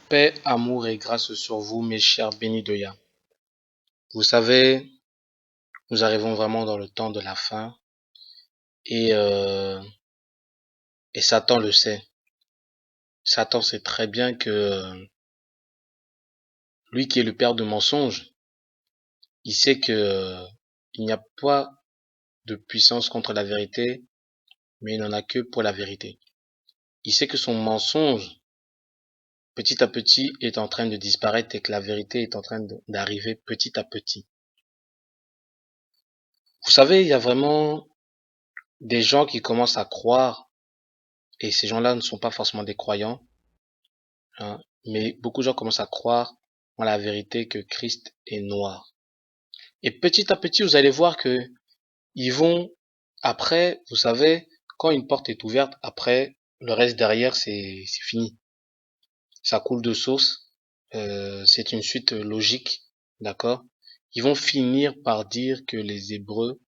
Paix, amour et grâce sur vous, mes chers bénis de Yah. Vous savez, nous arrivons vraiment dans le temps de la fin et, euh, et Satan le sait. Satan sait très bien que lui qui est le père de mensonges, il sait que il n'y a pas de puissance contre la vérité, mais il n'en a que pour la vérité. Il sait que son mensonge, petit à petit, est en train de disparaître et que la vérité est en train d'arriver petit à petit. Vous savez, il y a vraiment des gens qui commencent à croire, et ces gens-là ne sont pas forcément des croyants, hein, mais beaucoup de gens commencent à croire en la vérité que Christ est noir. Et petit à petit, vous allez voir que ils vont, après, vous savez, quand une porte est ouverte, après, le reste derrière, c'est fini. Ça coule de source. C'est une suite logique, d'accord? Ils vont finir par dire que les Hébreux,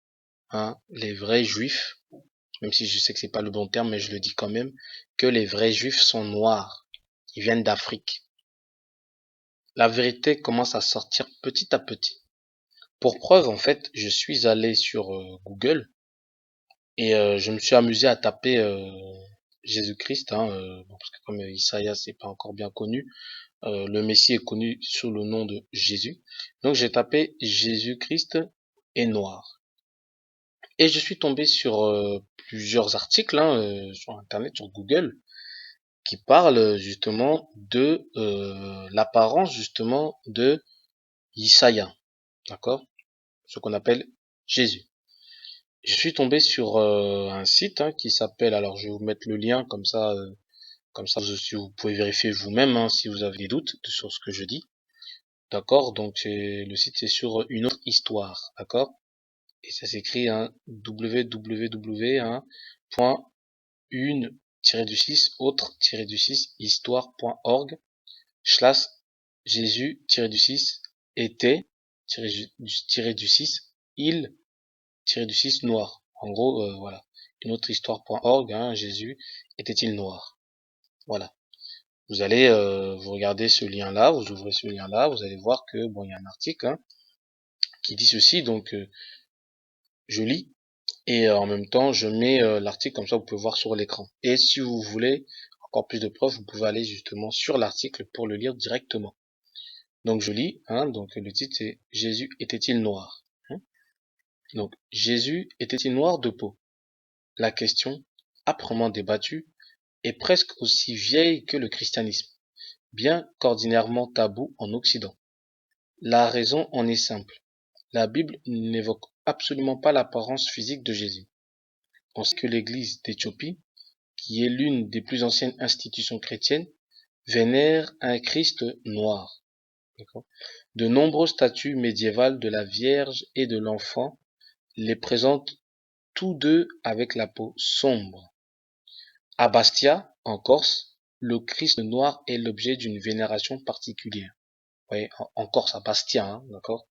hein, les vrais Juifs, même si je sais que c'est pas le bon terme, mais je le dis quand même, que les vrais Juifs sont noirs. Ils viennent d'Afrique. La vérité commence à sortir petit à petit. Pour preuve, en fait, je suis allé sur Google et je me suis amusé à taper Jésus-Christ, hein, bon, parce que comme Isaïe c'est pas encore bien connu, le Messie est connu sous le nom de Jésus. Donc j'ai tapé Jésus-Christ est noir et je suis tombé sur plusieurs articles, hein, sur Internet, sur Google, qui parlent justement de l'apparence justement de Isaïe, d'accord, ce qu'on appelle Jésus. Je suis tombé sur un site, hein, qui s'appelle, alors je vais vous mettre le lien comme ça vous pouvez vérifier vous-même, hein, si vous avez des doutes sur ce que je dis. D'accord, donc le site c'est sur une autre histoire, d'accord, et ça s'écrit hein, www hein, point une-du-6 autre-du-6 histoire.org slash Jésus-du-6 était-du-6 il-du-6 noir. En gros, voilà. Une autre histoire.org, hein, Jésus était-il noir? Voilà. Vous allez, vous regardez ce lien-là, vous ouvrez ce lien-là, vous allez voir que, bon, il y a un article, hein, qui dit ceci, donc je lis, et en même temps, je mets l'article, comme ça vous pouvez voir sur l'écran. Et si vous voulez encore plus de preuves, vous pouvez aller justement sur l'article pour le lire directement. Donc je lis, hein, donc le titre c'est Jésus était-il noir? Hein. Donc Jésus était-il noir de peau? La question, âprement débattue, est presque aussi vieille que le christianisme, bien qu'ordinairement tabou en Occident. La raison en est simple. La Bible n'évoque absolument pas l'apparence physique de Jésus. On sait que l'Église d'Éthiopie, qui est l'une des plus anciennes institutions chrétiennes, vénère un Christ noir. De nombreuses statues médiévales de la Vierge et de l'Enfant les présentent tous deux avec la peau sombre. À Bastia, en Corse, le Christ noir est l'objet d'une vénération particulière. Vous voyez, en Corse, à Bastia, hein, d'accord.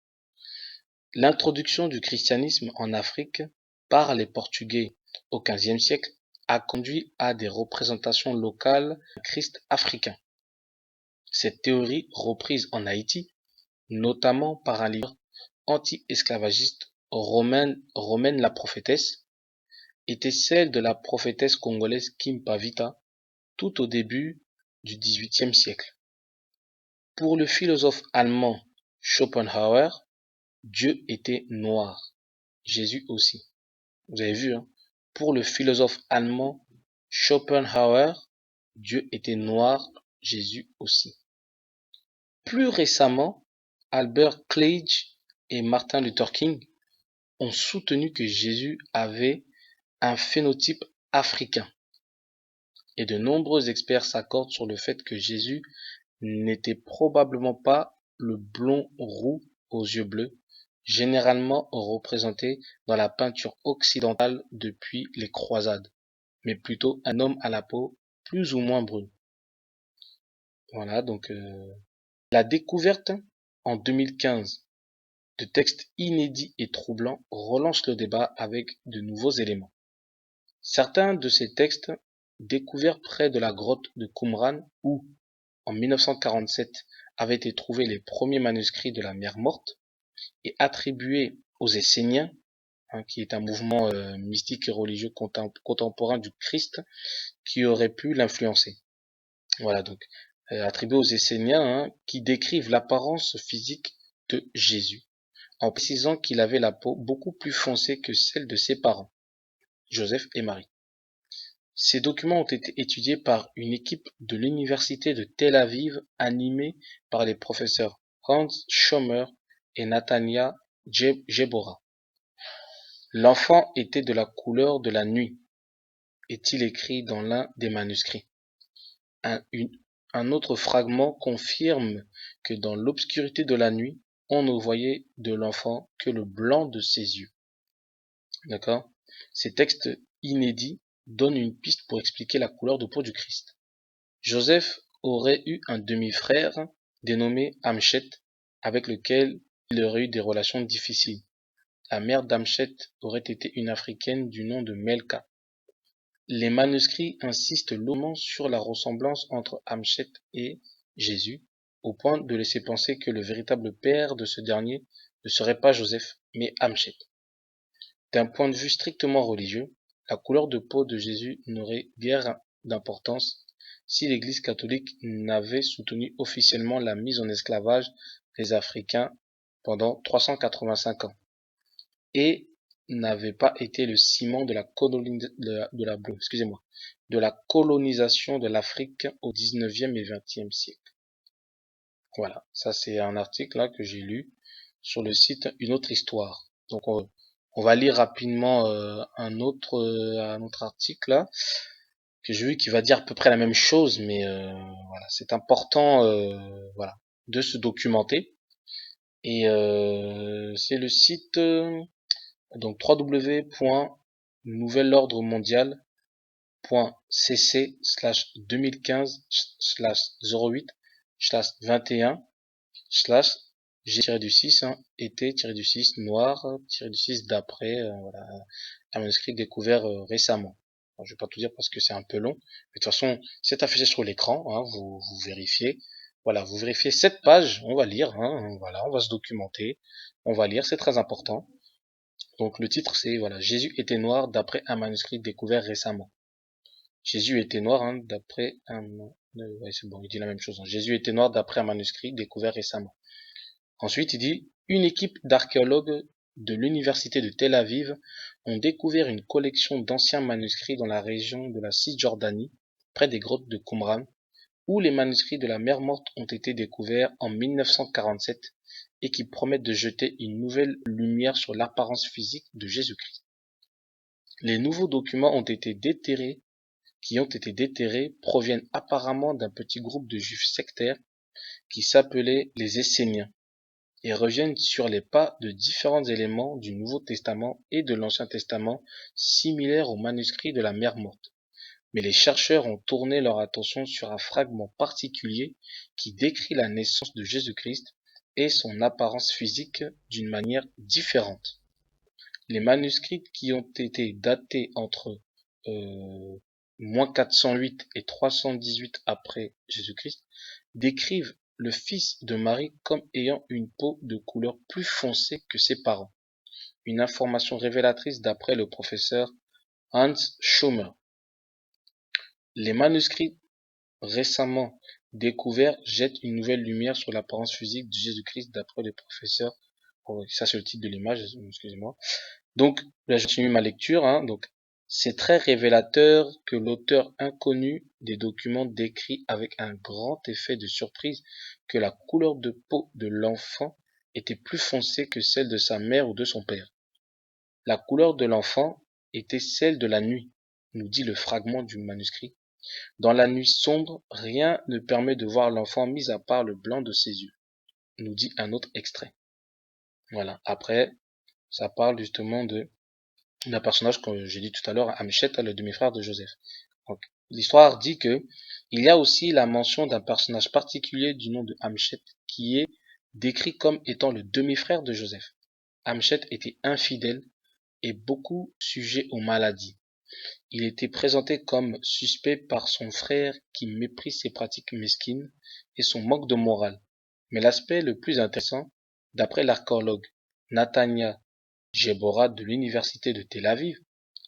L'introduction du christianisme en Afrique par les Portugais au XVe siècle a conduit à des représentations locales d'un Christ africain. Cette théorie, reprise en Haïti, notamment par un leader anti-esclavagiste, Romaine la prophétesse, était celle de la prophétesse congolaise Kim Pavita tout au début du XVIIIe siècle. Pour le philosophe allemand Schopenhauer, Dieu était noir, Jésus aussi. Vous avez vu, hein? Pour le philosophe allemand Schopenhauer, Dieu était noir, Jésus aussi. Plus récemment, Albert Cleage et Martin Luther King ont soutenu que Jésus avait un phénotype africain. Et de nombreux experts s'accordent sur le fait que Jésus n'était probablement pas le blond roux aux yeux bleus, généralement représenté dans la peinture occidentale depuis les croisades, mais plutôt un homme à la peau plus ou moins brune. Voilà, donc la découverte en 2015 de textes inédits et troublants relance le débat avec de nouveaux éléments. Certains de ces textes, découverts près de la grotte de Qumran ou en 1947, avaient été trouvés les premiers manuscrits de la mer morte et attribués aux Esséniens, qui est un mouvement mystique et religieux contemporain du Christ qui aurait pu l'influencer. Voilà, donc attribués aux Esséniens, qui décrivent l'apparence physique de Jésus, en précisant qu'il avait la peau beaucoup plus foncée que celle de ses parents, Joseph et Marie. Ces documents ont été étudiés par une équipe de l'université de Tel Aviv animée par les professeurs Hans Schomer et Natania Gebora. L'enfant était de la couleur de la nuit, est-il écrit dans l'un des manuscrits. Un autre fragment confirme que dans l'obscurité de la nuit, on ne voyait de l'enfant que le blanc de ses yeux. D'accord? Ces textes inédits donnent une piste pour expliquer la couleur de peau du Christ. Joseph aurait eu un demi-frère dénommé Amchet, avec lequel il aurait eu des relations difficiles. La mère d'Amchet aurait été une Africaine du nom de Melka. Les manuscrits insistent lourdement sur la ressemblance entre Amchet et Jésus, au point de laisser penser que le véritable père de ce dernier ne serait pas Joseph, mais Amchet. D'un point de vue strictement religieux, la couleur de peau de Jésus n'aurait guère d'importance si l'Église catholique n'avait soutenu officiellement la mise en esclavage des Africains pendant 385 ans et n'avait pas été le ciment de la colonisation de l'Afrique au 19e et 20e siècle. Voilà, ça c'est un article là que j'ai lu sur le site Une autre histoire. Donc on va lire rapidement un autre article là que j'ai vu qui va dire à peu près la même chose, mais voilà, c'est important voilà de se documenter. Et c'est le site donc www.nouvelordremondial.cc/2015/21/G-6 été-6 noir-6 d'après voilà, un manuscrit découvert récemment. Alors, je vais pas tout dire parce que c'est un peu long, mais de toute façon c'est affiché sur l'écran, vous vérifiez. Voilà, vous vérifiez cette page, on va lire, voilà, on va se documenter, on va lire, c'est très important. Donc le titre c'est voilà, Jésus était noir d'après un manuscrit découvert récemment. Jésus était noir d'après un ouais, c'est bon, il dit la même chose. Jésus était noir d'après un manuscrit découvert récemment. Ensuite, il dit une équipe d'archéologues de l'université de Tel Aviv ont découvert une collection d'anciens manuscrits dans la région de la Cisjordanie, près des grottes de Qumran, où les manuscrits de la mer Morte ont été découverts en 1947 et qui promettent de jeter une nouvelle lumière sur l'apparence physique de Jésus-Christ. Les nouveaux documents qui ont été déterrés proviennent apparemment d'un petit groupe de juifs sectaires qui s'appelaient les Esséniens et reviennent sur les pas de différents éléments du Nouveau Testament et de l'Ancien Testament similaires aux manuscrits de la mer Morte. Mais les chercheurs ont tourné leur attention sur un fragment particulier qui décrit la naissance de Jésus-Christ et son apparence physique d'une manière différente. Les manuscrits qui ont été datés entre -408 et 318 après Jésus-Christ décrivent le fils de Marie comme ayant une peau de couleur plus foncée que ses parents. Une information révélatrice d'après le professeur Hans Schomer. Les manuscrits récemment découverts jettent une nouvelle lumière sur l'apparence physique de Jésus-Christ d'après le professeur. Oh, ça c'est le titre de l'image, excusez-moi. Donc là je continue ma lecture. Donc c'est très révélateur que l'auteur inconnu des documents décrit avec un grand effet de surprise que la couleur de peau de l'enfant était plus foncée que celle de sa mère ou de son père. La couleur de l'enfant était celle de la nuit, nous dit le fragment du manuscrit. Dans la nuit sombre, rien ne permet de voir l'enfant mis à part le blanc de ses yeux, nous dit un autre extrait. Voilà, après, ça parle justement d'un personnage que j'ai dit tout à l'heure, Amchet, le demi-frère de Joseph. Donc, l'histoire dit que il y a aussi la mention d'un personnage particulier du nom de Amchet qui est décrit comme étant le demi-frère de Joseph. Amchet était infidèle et beaucoup sujet aux maladies. il était présenté comme suspect par son frère qui méprise ses pratiques mesquines et son manque de morale. Mais l'aspect le plus intéressant, d'après l'archéologue Nathania Gebora de l'université de Tel Aviv,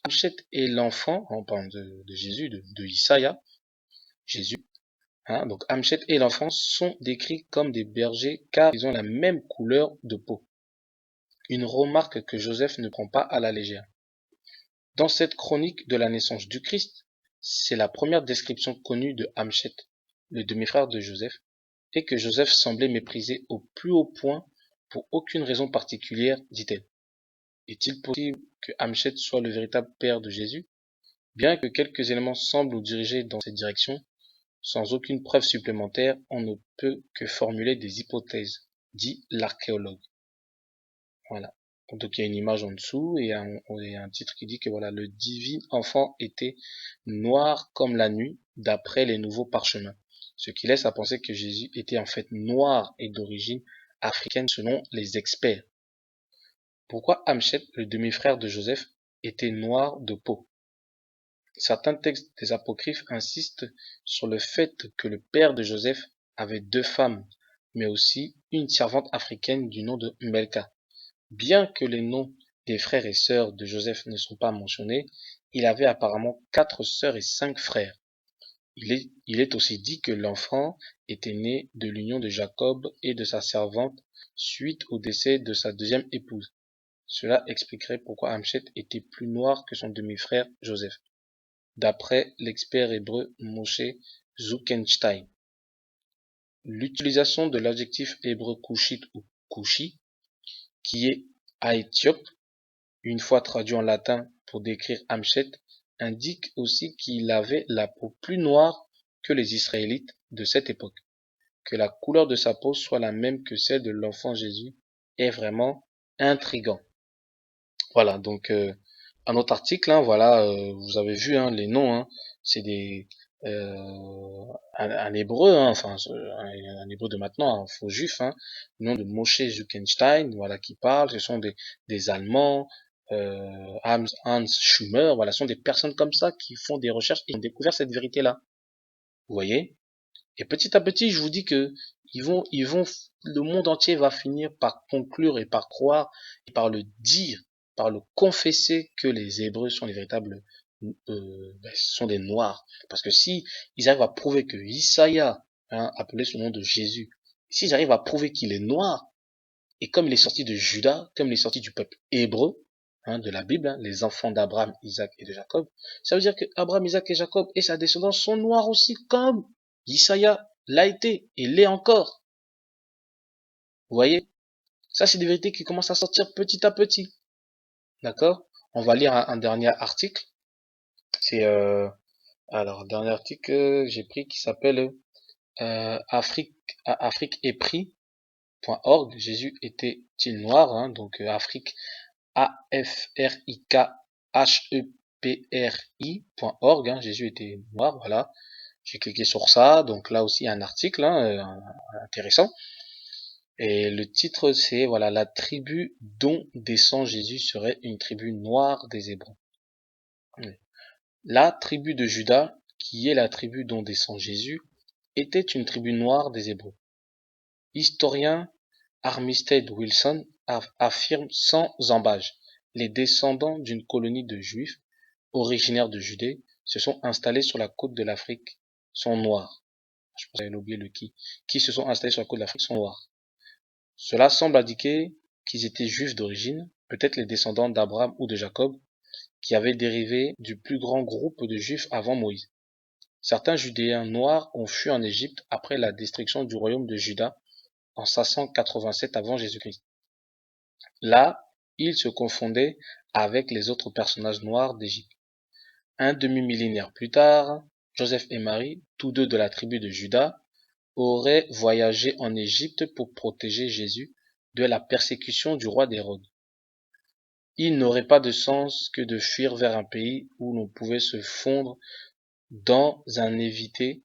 Amchet et l'enfant, en parlant de Jésus, de Isaïa, Jésus, donc Amchet et l'enfant sont décrits comme des bergers car ils ont la même couleur de peau. Une remarque que Joseph ne prend pas à la légère. Dans cette chronique de la naissance du Christ, c'est la première description connue de Amchet, le demi-frère de Joseph, et que Joseph semblait mépriser au plus haut point pour aucune raison particulière, dit-elle. Est-il possible que Amchet soit le véritable père de Jésus? Bien que quelques éléments semblent nous diriger dans cette direction, sans aucune preuve supplémentaire, on ne peut que formuler des hypothèses, dit l'archéologue. Voilà. Donc il y a une image en dessous et un titre qui dit que voilà, le divin enfant était noir comme la nuit, d'après les nouveaux parchemins. Ce qui laisse à penser que Jésus était en fait noir et d'origine africaine selon les experts. Pourquoi Amchet, le demi-frère de Joseph, était noir de peau? Certains textes des apocryphes insistent sur le fait que le père de Joseph avait 2 femmes, mais aussi une servante africaine du nom de Melka. Bien que les noms des frères et sœurs de Joseph ne sont pas mentionnés, il avait apparemment 4 sœurs et 5 frères. Il est aussi dit que l'enfant était né de l'union de Jacob et de sa servante suite au décès de sa deuxième épouse. Cela expliquerait pourquoi Amchet était plus noir que son demi-frère Joseph, d'après l'expert hébreu Moshe Zuckenstein. L'utilisation de l'adjectif hébreu couchite ou couchi, qui est aétiope, une fois traduit en latin pour décrire Amchet, indique aussi qu'il avait la peau plus noire que les Israélites de cette époque. Que la couleur de sa peau soit la même que celle de l'enfant Jésus est vraiment intriguant. Voilà, donc un autre article, voilà, vous avez vu les noms, c'est des un hébreu, enfin un hébreu de maintenant, un faux juif, le nom de Moshe Zuckenstein, voilà, qui parle. Ce sont des Allemands, Hans Schumer, voilà, ce sont des personnes comme ça qui font des recherches et ont découvert cette vérité-là. Vous voyez? Et petit à petit, je vous dis que le monde entier va finir par conclure et par croire et par le dire, par le confesser que les Hébreux sont les véritables, sont des Noirs. Parce que si ils arrivent à prouver que Isaïa, appelé sous le nom de Jésus, s'ils arrivent à prouver qu'il est noir, et comme il est sorti de Juda, comme il est sorti du peuple hébreu, de la Bible, les enfants d'Abraham, Isaac et de Jacob, ça veut dire que Abraham, Isaac et Jacob et sa descendance sont noirs aussi, comme Isaïa l'a été et l'est encore. Vous voyez? Ça, c'est des vérités qui commencent à sortir petit à petit. D'accord? On va lire un dernier article. C'est dernier article que j'ai pris qui s'appelle afriqueépris.org. Jésus était-il noir? Donc Afrique AFRIKHEPRI.org. Jésus était noir, voilà. J'ai cliqué sur ça, donc là aussi il y a un article intéressant. Et le titre c'est voilà, la tribu dont descend Jésus serait une tribu noire des Hébreux. La tribu de Juda, qui est la tribu dont descend Jésus, était une tribu noire des Hébreux. Historien Armistead Wilson affirme sans embâche: les descendants d'une colonie de Juifs, originaires de Judée, se sont installés sur la côte de l'Afrique, sont noirs. Je pense que j'avais oublié le qui se sont installés sur la côte de l'Afrique sont noirs. Cela semble indiquer qu'ils étaient juifs d'origine, peut-être les descendants d'Abraham ou de Jacob, qui avaient dérivé du plus grand groupe de juifs avant Moïse. Certains Judéens noirs ont fui en Égypte après la destruction du royaume de Juda en 587 avant Jésus-Christ. Là, ils se confondaient avec les autres personnages noirs d'Égypte. Un demi-millénaire plus tard, Joseph et Marie, tous deux de la tribu de Juda, auraient voyagé en Égypte pour protéger Jésus de la persécution du roi d'Hérode. Il n'aurait pas de sens que de fuir vers un pays où l'on pouvait se fondre dans un évité.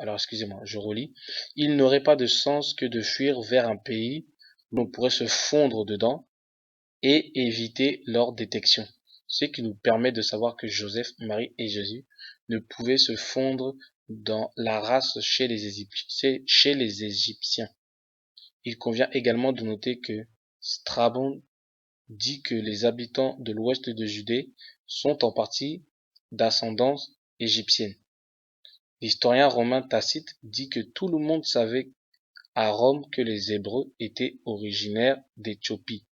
Excusez-moi, je relis. Il n'aurait pas de sens que de fuir vers un pays où l'on pourrait se fondre dedans et éviter leur détection. ce qui nous permet de savoir que Joseph, Marie et Jésus ne pouvaient se fondre dans la race chez les Égyptiens. Il convient également de noter que Strabon dit que les habitants de l'ouest de Judée sont en partie d'ascendance égyptienne. L'historien romain Tacite dit que tout le monde savait à Rome que les Hébreux étaient originaires d'Éthiopie.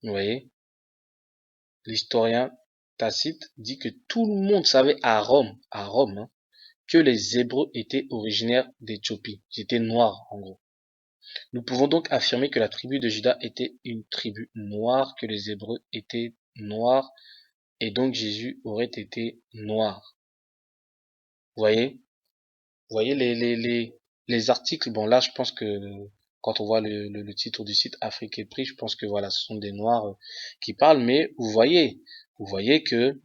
Vous voyez? L'historien Tacite dit que tout le monde savait à Rome, hein, que les Hébreux étaient originaires d'Éthiopie. Ils étaient noirs, en gros. Nous pouvons donc affirmer que la tribu de Juda était une tribu noire, que les Hébreux étaient noirs, et donc Jésus aurait été noir. Vous voyez? Vous voyez les articles. Bon, là, je pense que quand on voit le titre du site Afrique et Prix, je pense que voilà, ce sont des noirs qui parlent, mais vous voyez que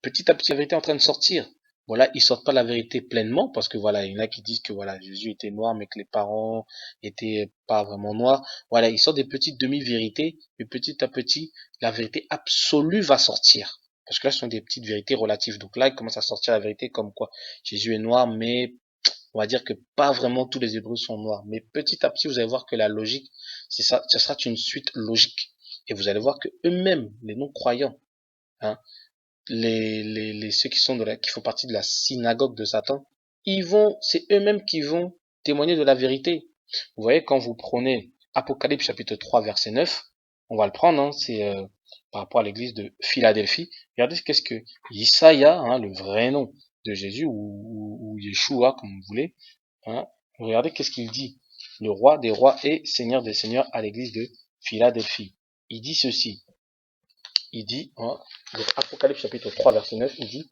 petit à petit, la vérité est en train de sortir. Voilà, ils sortent pas la vérité pleinement parce que voilà, il y en a qui disent que voilà, Jésus était noir, mais que les parents étaient pas vraiment noirs. Voilà, ils sortent des petites demi-vérités, mais petit à petit, la vérité absolue va sortir. Parce que là, ce sont des petites vérités relatives. Donc là, il commence à sortir la vérité comme quoi Jésus est noir, mais on va dire que pas vraiment tous les Hébreux sont noirs. Mais petit à petit, vous allez voir que la logique, c'est ça, ça sera une suite logique. Et vous allez voir que eux-mêmes, les non-croyants, hein, ceux qui sont qui font partie de la synagogue de Satan, c'est eux-mêmes qui vont témoigner de la vérité. Vous voyez, quand vous prenez Apocalypse chapitre 3 verset 9, on va le prendre, hein, c'est par rapport à l'église de Philadelphie. Regardez qu'est-ce que Isaïa, hein, le vrai nom de Jésus, ou Yeshua, comme vous voulez, hein, regardez qu'est-ce qu'il dit. Le roi des rois et seigneur des seigneurs à l'église de Philadelphie. Il dit ceci. Il dit, hein, donc Apocalypse chapitre 3 verset 9, il dit,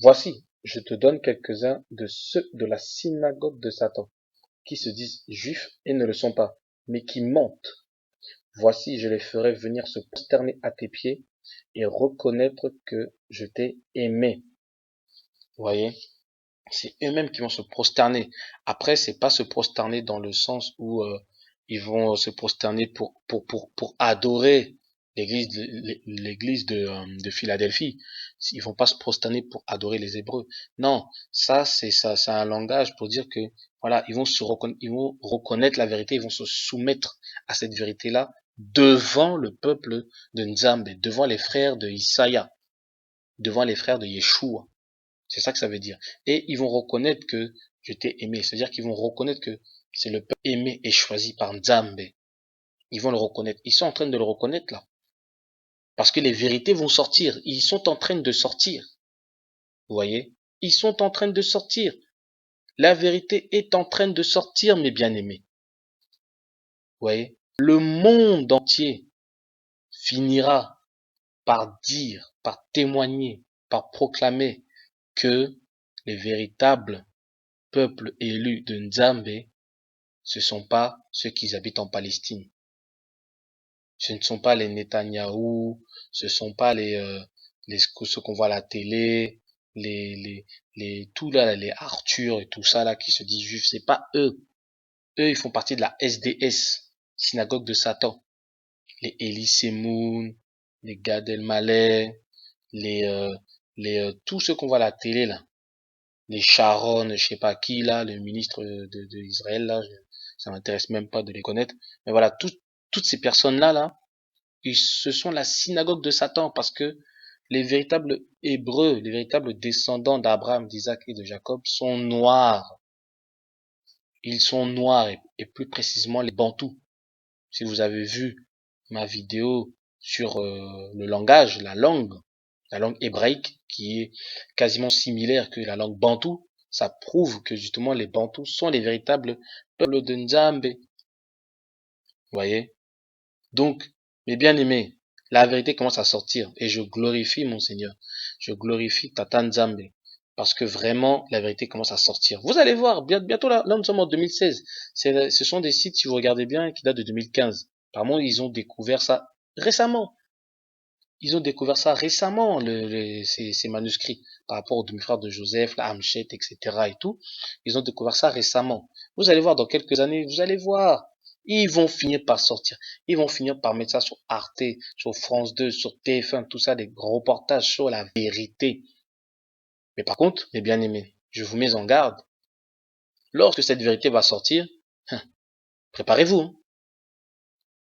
voici, je te donne quelques-uns de ceux de la synagogue de Satan, qui se disent juifs et ne le sont pas, mais qui mentent. Voici, je les ferai venir se prosterner à tes pieds et reconnaître que je t'ai aimé. Vous voyez? C'est eux-mêmes qui vont se prosterner. Après, c'est pas se prosterner dans le sens où ils vont se prosterner pour adorer l'église de Philadelphie. Ils vont pas se prosterner pour adorer les Hébreux. Non, ça c'est un langage pour dire que voilà, ils vont reconnaître la vérité, ils vont se soumettre à cette vérité-là devant le peuple de Nzambe, devant les frères de Isaïa, devant les frères de Yeshua. C'est ça que ça veut dire. Et ils vont reconnaître que je t'ai aimé. C'est-à-dire qu'ils vont reconnaître que c'est le peuple aimé et choisi par Nzambe. Ils vont le reconnaître. Ils sont en train de le reconnaître là. Parce que les vérités vont sortir. Ils sont en train de sortir. Vous voyez? Ils sont en train de sortir. La vérité est en train de sortir, mes bien-aimés. Vous voyez? Le monde entier finira par dire, par témoigner, par proclamer que les véritables peuples élus de Nzambe, ce sont pas ceux qui habitent en Palestine. Ce ne sont pas les Netanyahou, ce sont pas ceux qu'on voit à la télé, tout là, les Arthur et tout ça là qui se disent juifs, c'est pas eux. Eux, ils font partie de la SDS, synagogue de Satan. Les Elie Semoun, les Gad Elmaleh, tous ceux qu'on voit à la télé là. Les Sharon, je sais pas qui là, le ministre de Israël là, ça m'intéresse même pas de les connaître. Mais voilà, toutes ces personnes-là, ce sont la synagogue de Satan parce que les véritables Hébreux, les véritables descendants d'Abraham, d'Isaac et de Jacob sont noirs. Ils sont noirs et plus précisément les Bantous. Si vous avez vu ma vidéo sur le langage, la langue hébraïque qui est quasiment similaire que la langue bantou, ça prouve que justement les bantous sont les véritables peuples de Nzambe. Vous voyez? Donc, mes bien-aimés, la vérité commence à sortir et je glorifie mon Seigneur. Je glorifie Tata Nzambe parce que vraiment la vérité commence à sortir. Vous allez voir, bientôt là nous sommes en 2016. Ce sont des sites, si vous regardez bien, qui datent de 2015. Apparemment, ils ont découvert ça récemment. Ils ont découvert ça récemment, ces manuscrits, par rapport aux demi-frères de Joseph, la Hamchet, etc. et tout. Ils ont découvert ça récemment. Vous allez voir dans quelques années, vous allez voir. Ils vont finir par sortir. Ils vont finir par mettre ça sur Arte, sur France 2, sur TF1, tout ça, des gros reportages sur la vérité. Mais par contre, mes bien-aimés, je vous mets en garde. Lorsque cette vérité va sortir, préparez-vous. Hein.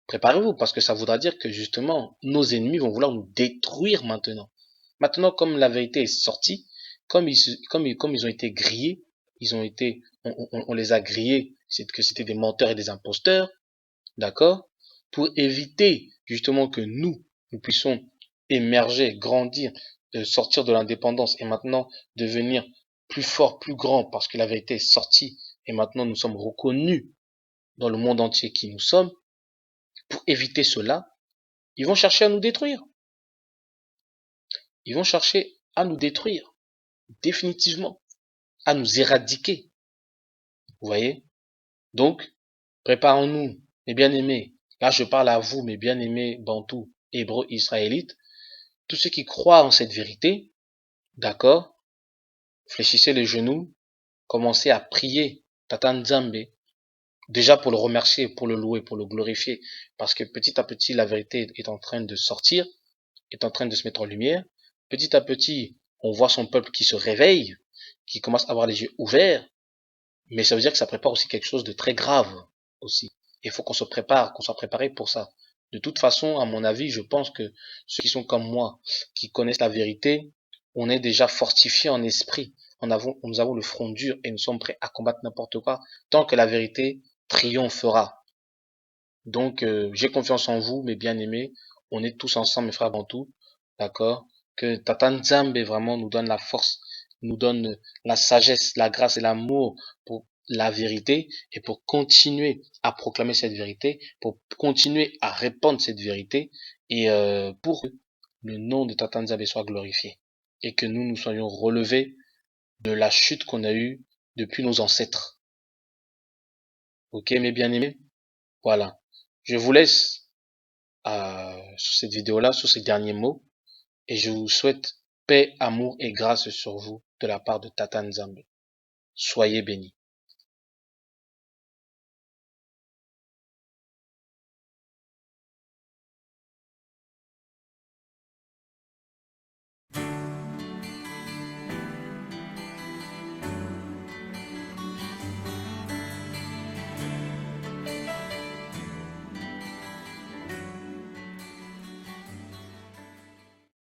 Préparez-vous, parce que ça voudra dire que justement, nos ennemis vont vouloir nous détruire maintenant. Maintenant, comme la vérité est sortie, comme ils ont été grillés, on les a grillés, c'est que c'était des menteurs et des imposteurs, d'accord? Pour éviter justement que nous puissions émerger, grandir, sortir de l'indépendance et maintenant devenir plus forts, plus grands, parce que la vérité est sortie et maintenant nous sommes reconnus dans le monde entier qui nous sommes. Pour éviter cela, ils vont chercher à nous détruire. Ils vont chercher à nous détruire, définitivement, à nous éradiquer. Vous voyez? Donc, préparons-nous, mes bien-aimés. Là, je parle à vous, mes bien-aimés bantous, hébreux, israélites. Tous ceux qui croient en cette vérité, d'accord? Fléchissez les genoux, commencez à prier Tata Nzambe, déjà pour le remercier, pour le louer, pour le glorifier, parce que petit à petit, la vérité est en train de sortir, est en train de se mettre en lumière. Petit à petit, on voit son peuple qui se réveille, qui commence à avoir les yeux ouverts, mais ça veut dire que ça prépare aussi quelque chose de très grave aussi. Il faut qu'on se prépare, qu'on soit préparé pour ça. De toute façon, à mon avis, je pense que ceux qui sont comme moi, qui connaissent la vérité, on est déjà fortifiés en esprit. Nous avons le front dur et nous sommes prêts à combattre n'importe quoi tant que la vérité triomphera. Donc, j'ai confiance en vous, mes bien-aimés. On est tous ensemble, mes frères bantous. D'accord? Que Tata Nzambe vraiment nous donne la force, nous donne la sagesse, la grâce et l'amour pour la vérité et pour continuer à proclamer cette vérité, pour continuer à répandre cette vérité et pour que le nom de Tata Nzambe soit glorifié et que nous soyons relevés de la chute qu'on a eue depuis nos ancêtres. Ok, mes bien-aimés? Voilà. Je vous laisse sur cette vidéo-là, sur ces derniers mots. Et je vous souhaite paix, amour et grâce sur vous de la part de Tata Nzambe. Soyez bénis.